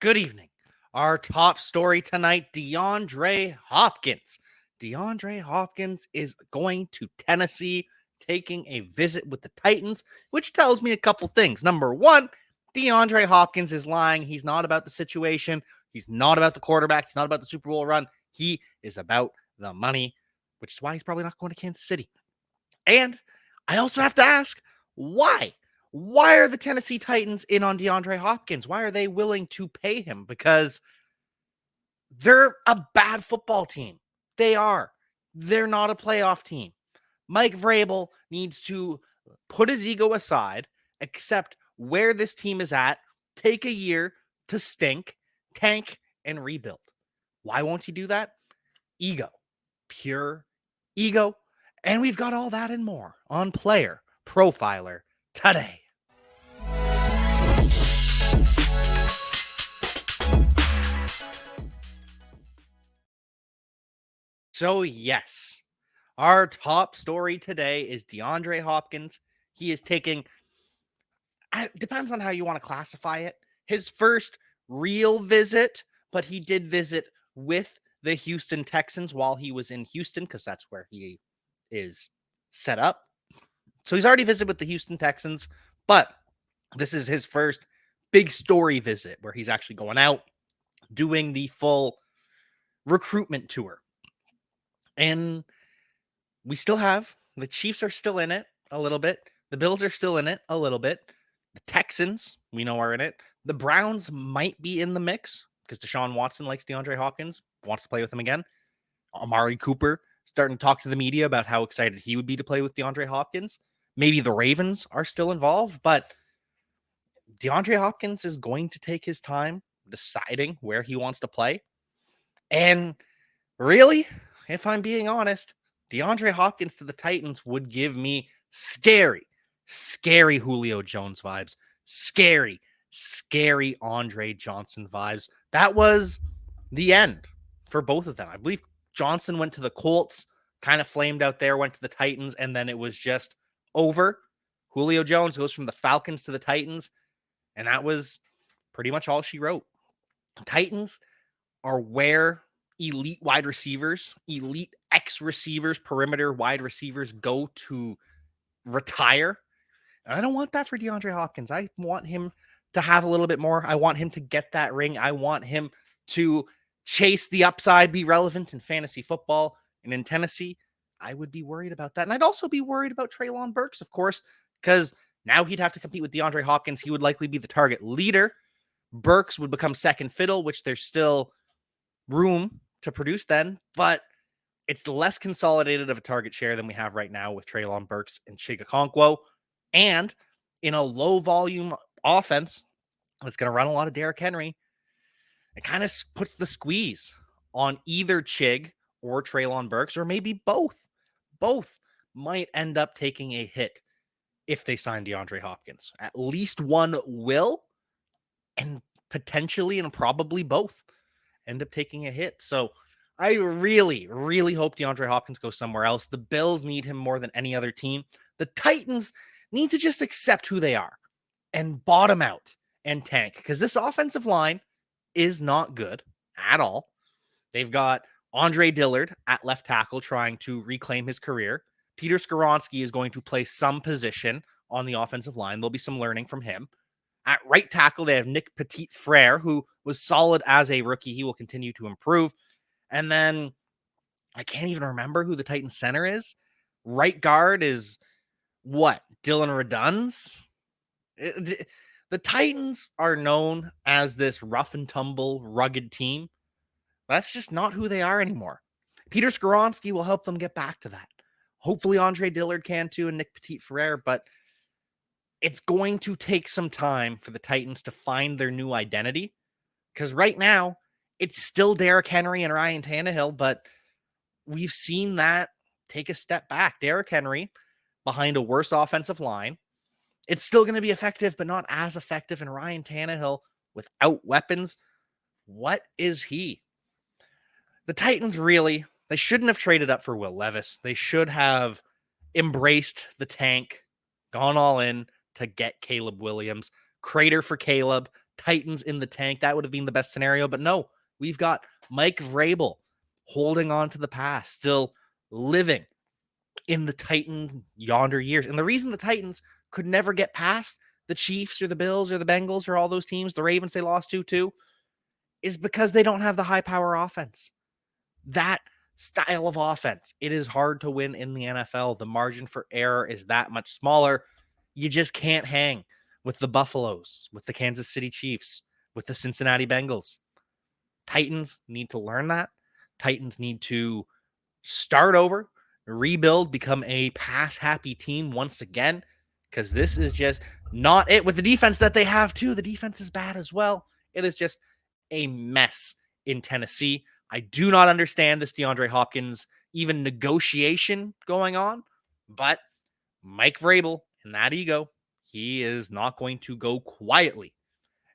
Good evening. Our top story tonight, DeAndre Hopkins. DeAndre Hopkins is going to Tennessee, taking a visit with the Titans, which tells me a couple things. Number one, DeAndre Hopkins is lying. He's not about the situation. He's not about the quarterback. He's not about the Super Bowl run. He is about the money, which is why he's probably not going to Kansas City. And I also have to ask, why? Why are the Tennessee Titans in on DeAndre Hopkins? Why are they willing to pay him? Because they're a bad football team. They are. They're not a playoff team. Mike Vrabel needs to put his ego aside, accept where this team is at, take a year to stink, tank, and rebuild. Why won't he do that? Ego. Pure ego. And we've got all that and more on Player Profiler today. So, yes, our top story today is DeAndre Hopkins. He is taking, depends on how you want to classify it, his first real visit, but he did visit with the Houston Texans while he was in Houston because that's where he is set up. So he's already visited with the Houston Texans, but this is his first big story visit where he's actually going out, doing the full recruitment tour. And we still have, the Chiefs are still in it a little bit. The Bills are still in it a little bit. The Texans, we know, are in it. The Browns might be in the mix because Deshaun Watson likes DeAndre Hopkins, wants to play with him again. Amari Cooper starting to talk to the media about how excited he would be to play with DeAndre Hopkins. Maybe the Ravens are still involved, but DeAndre Hopkins is going to take his time deciding where he wants to play. And really, if I'm being honest, DeAndre Hopkins to the Titans would give me scary Julio Jones vibes, scary Andre Johnson vibes. That was the end for both of them. I believe Johnson went to the Colts, kind of flamed out there, went to the Titans, and then it was just over. Julio Jones goes from the Falcons to the Titans, and that was pretty much all she wrote. Titans are where elite wide receivers, elite X receivers, perimeter wide receivers go to retire. And I don't want that for DeAndre Hopkins. I want him to have a little bit more. I want him to get that ring. I want him to chase the upside, be relevant in fantasy football. And in Tennessee, I would be worried about that. And I'd also be worried about Treylon Burks, of course, because now he'd have to compete with DeAndre Hopkins. He would likely be the target leader. Burks would become second fiddle, which there's still room to produce then, but it's less consolidated of a target share than we have right now with Treylon Burks and Chig Okonkwo. And in a low volume offense that's going to run a lot of Derrick Henry, it kind of puts the squeeze on either Chig or Treylon Burks, or maybe both. Both might end up taking a hit if they sign DeAndre Hopkins. At least one will, and potentially and probably both end up taking a hit. So I really hope DeAndre Hopkins goes somewhere else. The Bills need him more than any other team. The Titans need to just accept who they are and bottom out and tank, because this offensive line is not good at all. They've got Andre Dillard at left tackle trying to reclaim his career. Peter Skoronski is going to play some position on the offensive line. There'll be some learning from him. At right tackle, they have Nick Petit-Frere, who was solid as a rookie. He will continue to improve. And then I can't even remember who the Titans center is. Right guard is what? Dylan Redunz? The Titans are known as this rough and tumble, rugged team. That's just not who they are anymore. Peter Skoronski will help them get back to that. Hopefully Andre Dillard can too, and Nick Petit-Frere, but it's going to take some time for the Titans to find their new identity, because right now it's still Derrick Henry and Ryan Tannehill, but we've seen that take a step back. Derrick Henry behind a worse offensive line. It's still going to be effective, but not as effective. And Ryan Tannehill without weapons, what is he? The Titans they shouldn't have traded up for Will Levis. They should have embraced the tank, gone all in to get Caleb Williams. Crater for Caleb, Titans in the tank. That would have been the best scenario. But no, we've got Mike Vrabel holding on to the past, still living in the Titans yonder years. And the reason the Titans could never get past the Chiefs or the Bills or the Bengals or all those teams, the Ravens they lost to too, is because they don't have the high power offense. That style of offense, it is hard to win in the NFL. The margin for error is that much smaller. You just can't hang with the Buffaloes, with the Kansas City Chiefs, with the Cincinnati Bengals. Titans need to learn that. Titans need to start over, rebuild, become a pass-happy team once again, because this is just not it with the defense that they have, too. The defense is bad as well. It is just a mess in Tennessee. I do not understand this DeAndre Hopkins even negotiation going on, but Mike Vrabel and that ego, he is not going to go quietly.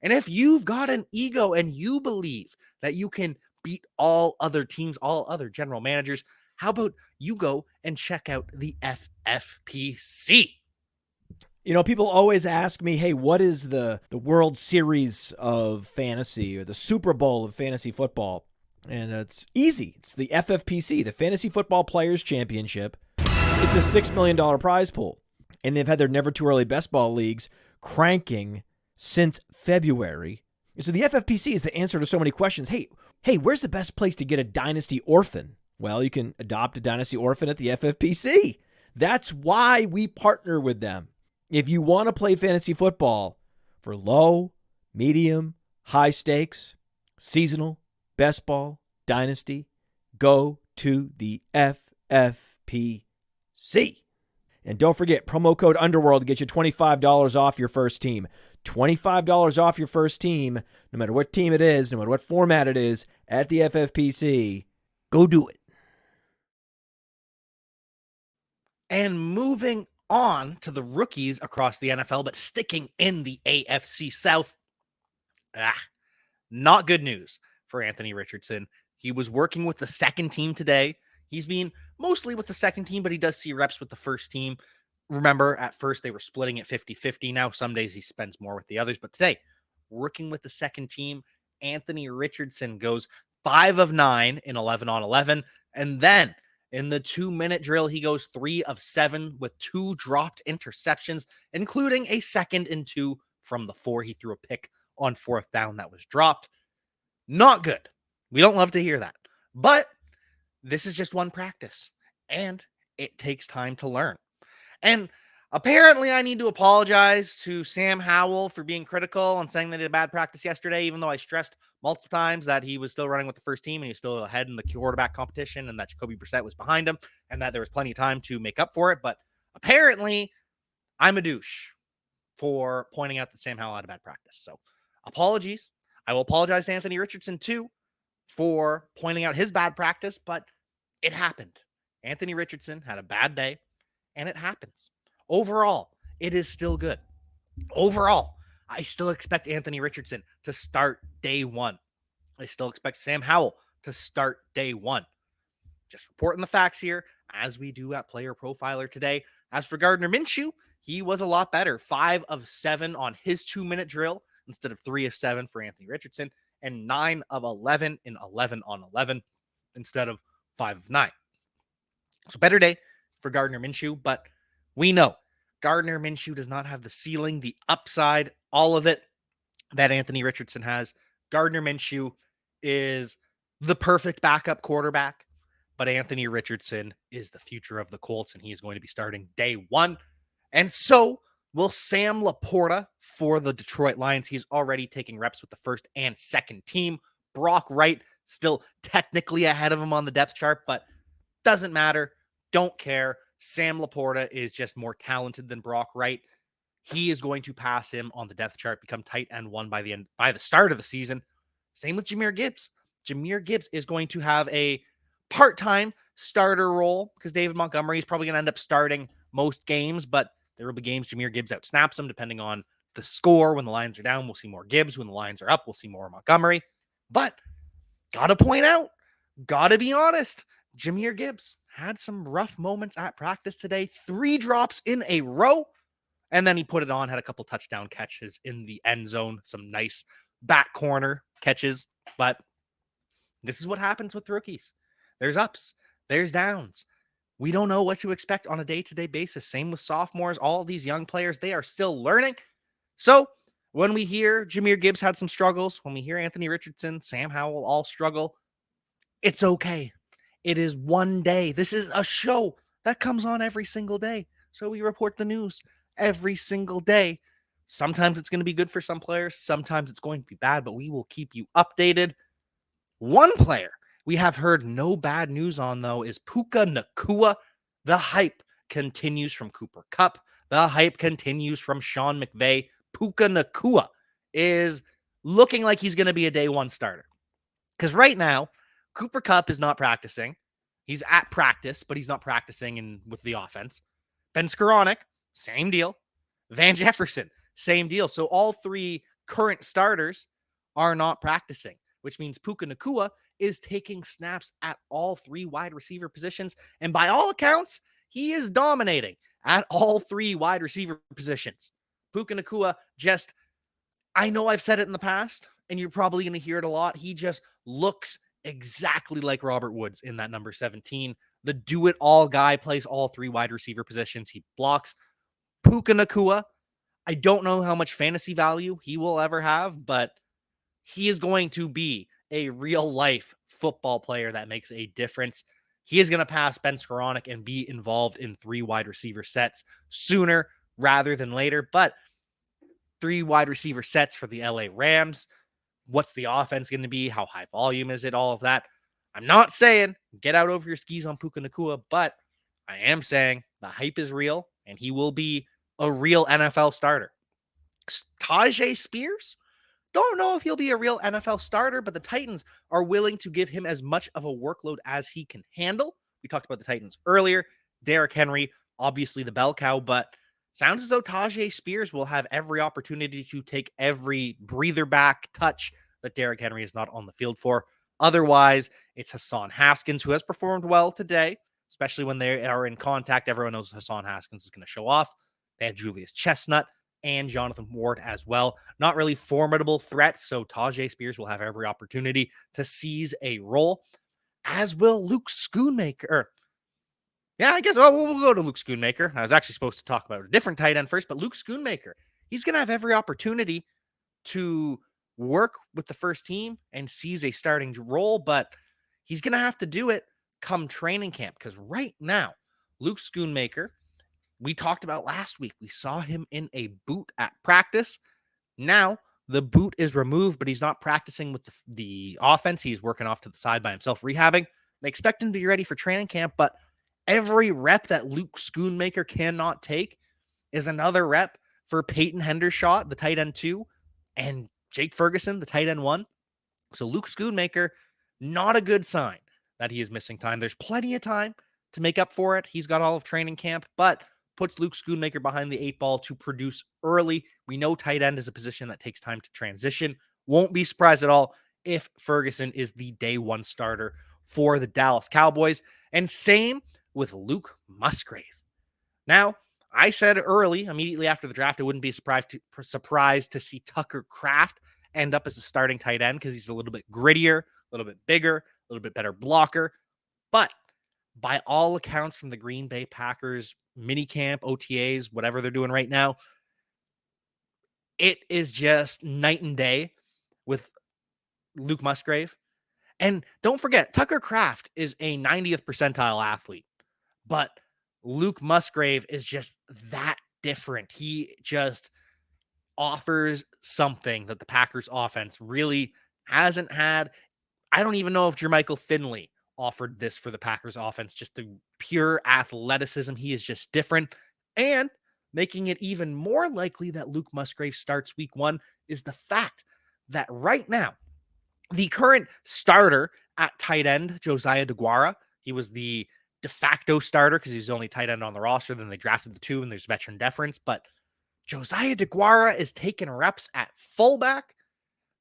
And if you've got an ego and you believe that you can beat all other teams, all other general managers, how about you go and check out the FFPC? You know, people always ask me, hey, what is the World Series of fantasy or the Super Bowl of fantasy football? And it's easy. It's the FFPC, the Fantasy Football Players Championship. It's a $6 million prize pool. And they've had their Never Too Early Best Ball leagues cranking since February. So the FFPC is the answer to so many questions. Hey, where's the best place to get a Dynasty Orphan? Well, you can adopt a Dynasty Orphan at the FFPC. That's why we partner with them. If you want to play fantasy football for low, medium, high stakes, seasonal, best ball, dynasty, go to the FFPC. And don't forget, promo code Underworld to get you $25 off your first team. $25 off your first team, no matter what team it is, no matter what format it is, at the FFPC. Go do it. And moving on to the rookies across the NFL, but sticking in the AFC South. Not good news for Anthony Richardson. He was working with the second team today. He's been mostly with the second team, but he does see reps with the first team. Remember, at first they were splitting it 50-50. Now some days he spends more with the others. But today, working with the second team, Anthony Richardson goes 5 of 9 in 11 on 11. And then in the 2-minute drill, he goes 3 of 7 with 2 dropped interceptions, including a 2nd and 2 from the 4. He threw a pick on 4th down that was dropped. Not good. We don't love to hear that. But this is just one practice, and it takes time to learn. And apparently I need to apologize to Sam Howell for being critical and saying that he had a bad practice yesterday, even though I stressed multiple times that he was still running with the first team and he was still ahead in the quarterback competition and that Jacoby Brissett was behind him and that there was plenty of time to make up for it. But apparently I'm a douche for pointing out that Sam Howell had a bad practice. So apologies. I will apologize to Anthony Richardson too for pointing out his bad practice, but it happened. Anthony Richardson had a bad day. And it happens. Overall, it is still good. Overall, I still expect Anthony Richardson to start day 1. I still expect Sam Howell to start day 1. Just reporting the facts here, as we do at Player Profiler Today. As for Gardner Minshew, he was a lot better. 5 of 7 on his 2-minute drill instead of 3 of 7 for Anthony Richardson, and 9 of 11 in 11 on 11 instead of 5 of 9. So better day for Gardner Minshew, but we know Gardner Minshew does not have the ceiling, the upside, all of it that Anthony Richardson has. Gardner Minshew is the perfect backup quarterback, but Anthony Richardson is the future of the Colts, and he is going to be starting day 1. And so will Sam Laporta for the Detroit Lions. He's already taking reps with the first and second team. Brock Wright still technically ahead of him on the depth chart, but doesn't matter. Don't care. Sam Laporta is just more talented than Brock Wright. He is going to pass him on the depth chart, become tight end 1 by the start of the season. Same with Jahmyr Gibbs. Jahmyr Gibbs is going to have a part-time starter role because David Montgomery is probably going to end up starting most games, but there will be games Jahmyr Gibbs outsnaps him depending on the score. When the Lions are down, we'll see more Gibbs. When the Lions are up, we'll see more Montgomery. But gotta point out, gotta be honest, Jahmyr Gibbs had some rough moments at practice today. 3 drops in a row. And then he put it on, had a couple touchdown catches in the end zone, some nice back corner catches. But this is what happens with rookies. There's ups, there's downs. We don't know what to expect on a day-to-day basis. Same with sophomores, all these young players, they are still learning. So when we hear Jahmyr Gibbs had some struggles, when we hear Anthony Richardson, Sam Howell all struggle, it's okay. It is one day. This is a show that comes on every single day. So we report the news every single day. Sometimes it's going to be good for some players. Sometimes it's going to be bad, but we will keep you updated. One player we have heard no bad news on, though, is Puka Nacua. The hype continues from Cooper Kupp. The hype continues from Sean McVay. Puka Nacua is looking like he's going to be a day one starter. Because right now, Cooper Kupp is not practicing. He's at practice, but he's not practicing with the offense. Ben Skoranek, same deal. Van Jefferson, same deal. So all three current starters are not practicing, which means Puka Nacua is taking snaps at all three wide receiver positions. And by all accounts, he is dominating at all three wide receiver positions. Puka Nacua just, I know I've said it in the past, and you're probably going to hear it a lot. He just looks exactly like Robert Woods in that number 17. The do-it-all guy, plays all three wide receiver positions. He blocks. Puka Nacua, I don't know how much fantasy value he will ever have, but he is going to be a real-life football player that makes a difference. He is going to pass Ben Skoranek and be involved in three wide receiver sets sooner rather than later, but three wide receiver sets for the LA Rams. What's the offense going to be? How high volume is it? All of that. I'm not saying get out over your skis on Puka Nacua, but I am saying the hype is real and he will be a real NFL starter. Tajay Spears, don't know if he'll be a real NFL starter, but the Titans are willing to give him as much of a workload as he can handle. We talked about the Titans earlier. Derrick Henry, obviously the bell cow, but sounds as though Tajay Spears will have every opportunity to take every breather back touch that Derrick Henry is not on the field for. Otherwise, it's Hassan Haskins, who has performed well today, especially when they are in contact. Everyone knows Hassan Haskins is going to show off. They have Julius Chestnut and Jonathan Ward as well. Not really formidable threats, so Tajay Spears will have every opportunity to seize a role, as will Luke Schoonmaker. I guess we'll go to Luke Schoonmaker. I was actually supposed to talk about a different tight end first, but Luke Schoonmaker, he's going to have every opportunity to work with the first team and seize a starting role, but he's going to have to do it come training camp, because right now, Luke Schoonmaker, we talked about last week, we saw him in a boot at practice. Now, the boot is removed, but he's not practicing with the offense. He's working off to the side by himself, rehabbing. They expect him to be ready for training camp, but every rep that Luke Schoonmaker cannot take is another rep for Peyton Hendershot, the tight end 2, and Jake Ferguson, the tight end 1. So Luke Schoonmaker, not a good sign that he is missing time. There's plenty of time to make up for it. He's got all of training camp, but puts Luke Schoonmaker behind the 8 ball to produce early. We know tight end is a position that takes time to transition. Won't be surprised at all if Ferguson is the day one starter for the Dallas Cowboys. And same with Luke Musgrave. Now, I said early, immediately after the draft, I wouldn't be surprised to see Tucker Kraft end up as a starting tight end because he's a little bit grittier, a little bit bigger, a little bit better blocker. But by all accounts from the Green Bay Packers minicamp, OTAs, whatever they're doing right now, it is just night and day with Luke Musgrave. And don't forget, Tucker Kraft is a 90th percentile athlete, but Luke Musgrave is just that different. He just offers something that the Packers offense really hasn't had. I don't even know if Jermichael Finley offered this for the Packers offense, just the pure athleticism. He is just different. And making it even more likely that Luke Musgrave starts week 1 is the fact that right now, the current starter at tight end, Josiah DeGuara, he was the de facto starter because he was the only tight end on the roster. Then they drafted the 2 and there's veteran deference. But Josiah DeGuara is taking reps at fullback.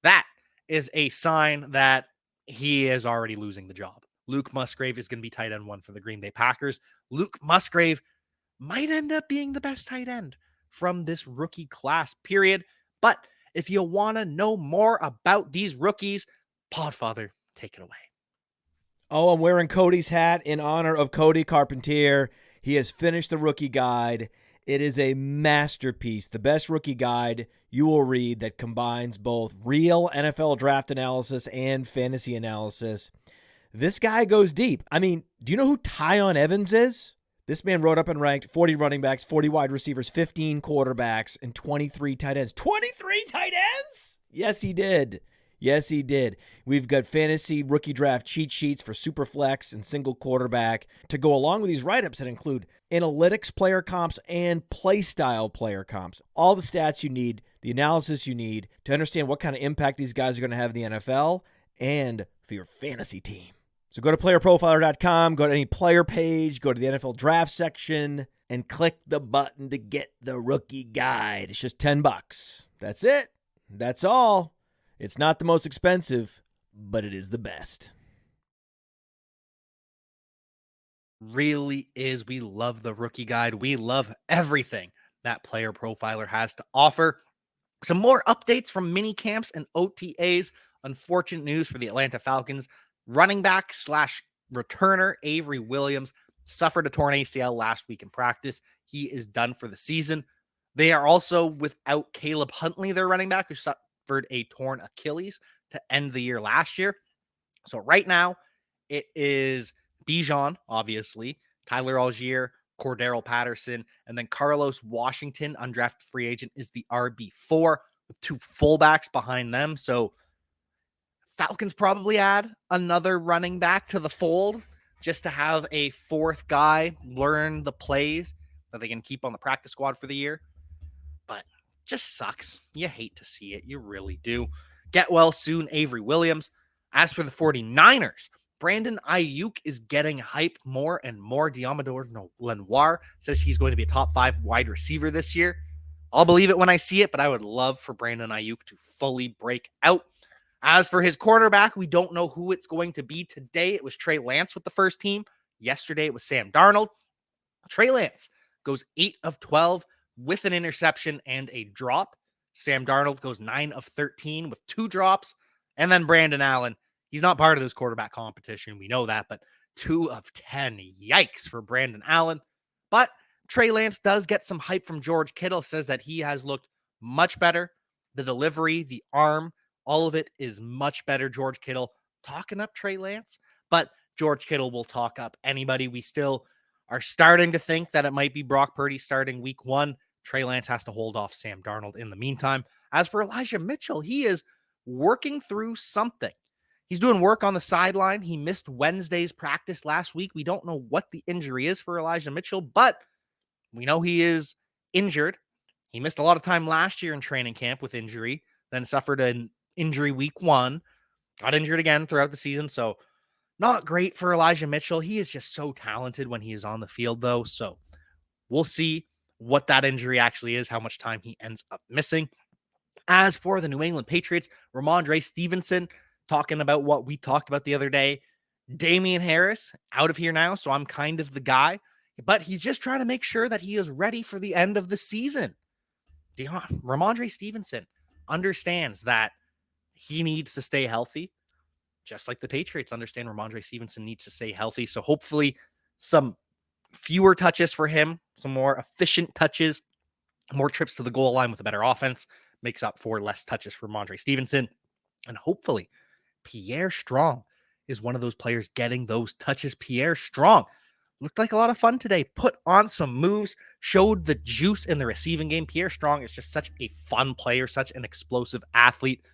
That is a sign that he is already losing the job. Luke Musgrave is going to be tight end 1 for the Green Bay Packers. Luke Musgrave might end up being the best tight end from this rookie class, period. But if you want to know more about these rookies, Podfather, take it away. Oh, I'm wearing Cody's hat in honor of Cody Carpentier. He has finished the rookie guide. It is a masterpiece, the best rookie guide you will read that combines both real NFL draft analysis and fantasy analysis. This guy goes deep. I mean, do you know who Tyon Evans is? This man wrote up and ranked 40 running backs, 40 wide receivers, 15 quarterbacks, and 23 tight ends. 23 tight ends? Yes, he did. Yes, he did. We've got fantasy rookie draft cheat sheets for super flex and single quarterback to go along with these write-ups that include analytics player comps and play style player comps. All the stats you need, the analysis you need to understand what kind of impact these guys are going to have in the NFL and for your fantasy team. So go to PlayerProfiler.com, go to any player page, go to the NFL draft section, and click the button to get the rookie guide. It's just $10. That's it. That's all. It's not the most expensive, but it is the best. Really is. We love the rookie guide. We love everything that Player Profiler has to offer. Some more updates from mini camps and OTAs. Unfortunate news for the Atlanta Falcons. Running back / returner Avery Williams suffered a torn ACL last week in practice. He is done for the season. They are also without Caleb Huntley, their running back, who suffered a torn Achilles to end the year last year. So right now, it is Bijan, obviously, Tyler Algier, Cordero Patterson, and then Carlos Washington, undrafted free agent, is the RB4 with two fullbacks behind them. So Falcons probably add another running back to the fold just to have a fourth guy learn the plays that they can keep on the practice squad for the year. But just sucks. You hate to see it. You really do. Get well soon, Avery Williams. As for the 49ers, Brandon Ayuk is getting hyped more and more. Diamador Lenoir says he's going to be a top 5 wide receiver this year. I'll believe it when I see it, but I would love for Brandon Ayuk to fully break out. As for his quarterback, we don't know who it's going to be today. It was Trey Lance with the first team. Yesterday, it was Sam Darnold. Trey Lance goes 8 of 12 with an interception and a drop. Sam Darnold goes 9 of 13 with 2 drops. And then Brandon Allen, he's not part of this quarterback competition. We know that, but 2 of 10. Yikes for Brandon Allen. But Trey Lance does get some hype from George Kittle, says that he has looked much better. The delivery, the arm, all of it is much better. George Kittle talking up Trey Lance, but George Kittle will talk up anybody. We still are starting to think that it might be Brock Purdy starting week 1. Trey Lance has to hold off Sam Darnold in the meantime. As for Elijah Mitchell, he is working through something. He's doing work on the sideline. He missed Wednesday's practice last week. We don't know what the injury is for Elijah Mitchell, but we know he is injured. He missed a lot of time last year in training camp with injury, then suffered an injury week 1, got injured again throughout the season. So not great for Elijah Mitchell. He is just so talented when he is on the field, though. So we'll see what that injury actually is, how much time he ends up missing. As for the New England Patriots, Ramondre Stevenson, talking about what we talked about the other day. Damian Harris out of here now, so I'm kind of the guy. But he's just trying to make sure that he is ready for the end of the season. Ramondre Stevenson understands that he needs to stay healthy, just like the Patriots understand Ramondre Stevenson needs to stay healthy. So hopefully some fewer touches for him, some more efficient touches, more trips to the goal line with a better offense makes up for less touches for Ramondre Stevenson. And hopefully Pierre Strong is one of those players getting those touches. Pierre Strong looked like a lot of fun today, put on some moves, showed the juice in the receiving game. Pierre Strong is just such a fun player, such an explosive athlete.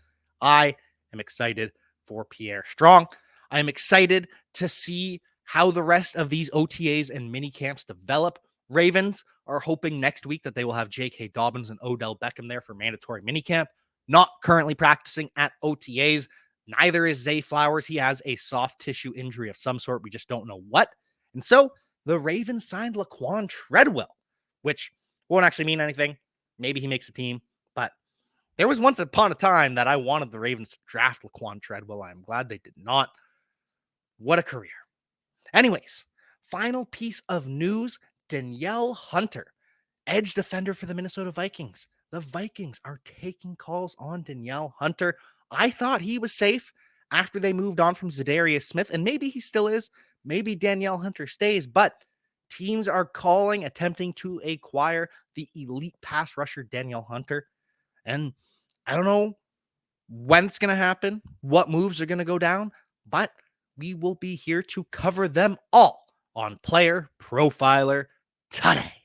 I am excited for Pierre Strong. I am excited to see how the rest of these OTAs and mini camps develop. Ravens are hoping next week that they will have J.K. Dobbins and Odell Beckham there for mandatory minicamp. Not currently practicing at OTAs. Neither is Zay Flowers. He has a soft tissue injury of some sort. We just don't know what. And so the Ravens signed Laquan Treadwell, which won't actually mean anything. Maybe he makes a team, but there was once upon a time that I wanted the Ravens to draft Laquan Treadwell. I'm glad they did not. What a career. Anyways, final piece of news, Danielle Hunter edge defender for the Minnesota Vikings. The Vikings are taking calls on Danielle Hunter. I thought he was safe after they moved on from Zadarius Smith, and maybe he still is. Maybe Danielle Hunter stays, but teams are calling, attempting to acquire the elite pass rusher Danielle Hunter. And I don't know when it's going to happen, what moves are going to go down, but we will be here to cover them all on Player Profiler Today.